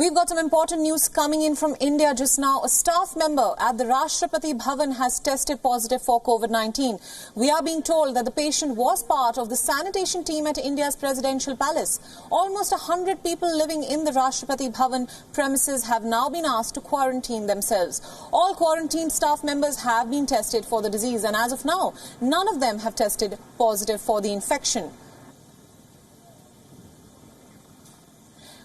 We've got some important news coming in from India just now. A staff member at the Rashtrapati Bhavan has tested positive for COVID-19. We are being told that the patient was part of the sanitation team at India's presidential palace. Almost 100 people living in the Rashtrapati Bhavan premises have now been asked to quarantine themselves. All quarantined staff members have been tested for the disease, and as of now, none of them have tested positive for the infection.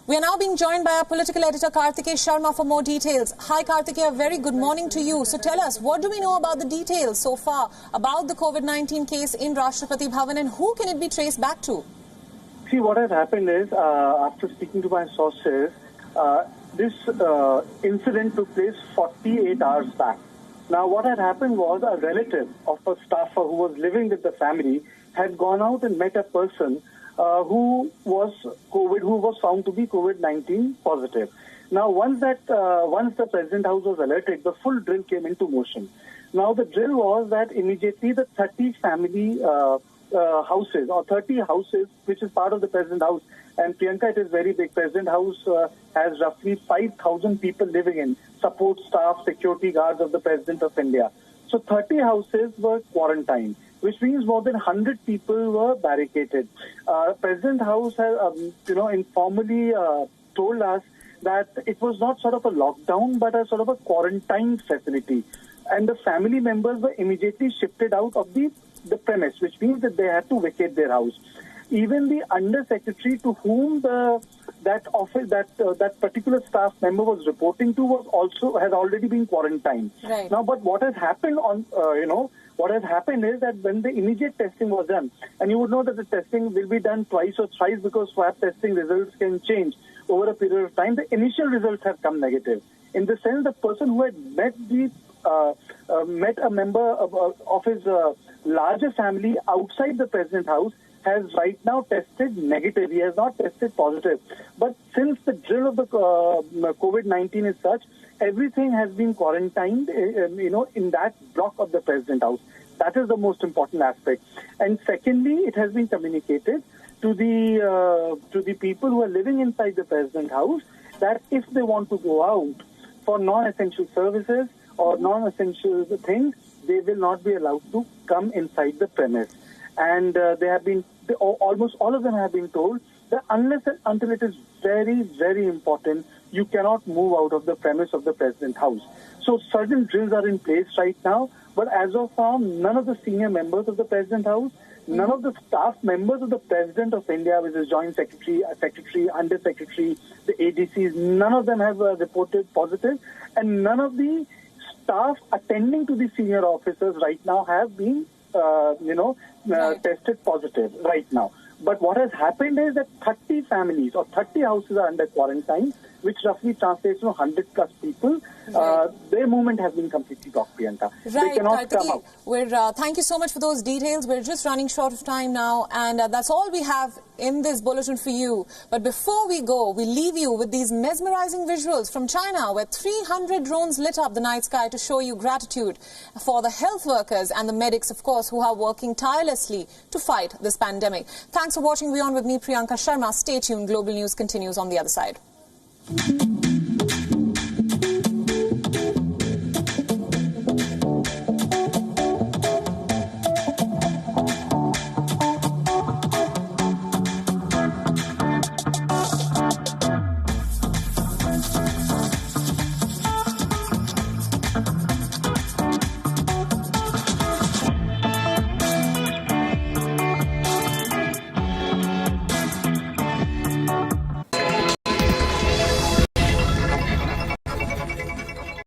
We are now being joined by our political editor Kartikeya Sharma for more details. Hi Kartikeya, very good morning to you. So tell us, what do we know about the details so far about the COVID-19 case in Rashtrapati Bhavan, and who can it be traced back to? See, what has happened is, after speaking to my sources, this incident took place 48 hours back. Now, what had happened was a relative of a staffer who was living with the family had gone out and met a person who was found to be COVID-19 positive. Now, once the President House was alerted, the full drill came into motion. Now, the drill was that immediately the 30 family houses, or 30 houses, which is part of the President House, and Priyanka, it is very big. President House has roughly 5,000 people living in, support staff, security guards of the President of India. So 30 houses were quarantined, which means more than 100 people were barricaded. President House has, informally told us that it was not sort of a lockdown, but a sort of a quarantine facility. And the family members were immediately shifted out of the premise, which means that they had to vacate their house. Even the undersecretary to whom that particular staff member was reporting to had already been quarantined. Right. Now, but what has happened what has happened is that when the immediate testing was done, and you would know that the testing will be done twice or thrice because swab testing results can change over a period of time, the initial results have come negative. In the sense, the person who had met a member of his larger family outside the President House has right now tested negative. He has not tested positive. But since the drill of the COVID-19 is such, everything has been quarantined, in that block of the President House. That is the most important aspect. And secondly, it has been communicated to the people who are living inside the President House that if they want to go out for non-essential services or non-essential things, they will not be allowed to come inside the premise. And almost all of them have been told that until it is very, very important, you cannot move out of the premise of the President House. So certain drills are in place right now, but as of now, none of the senior members of the President House, none of the staff members of the President of India, which is Joint Secretary, Secretary, Under Secretary, the ADCs, none of them have reported positive, and none of the staff attending to the senior officers right now have been tested positive right now. But what has happened is that 30 families or 30 houses are under quarantine, which roughly translates to 100 plus people. Right. Their movement has been completely blocked, Priyanka. Right, they cannot come out. Thank you so much for those details. We're just running short of time now, and that's all we have in this bulletin for you. But before we go, we leave you with these mesmerizing visuals from China, where 300 drones lit up the night sky to show you gratitude for the health workers and the medics, of course, who are working tirelessly to fight this pandemic. Thanks for watching Beyond with me, Priyanka Sharma. Stay tuned. Global News continues on the other side.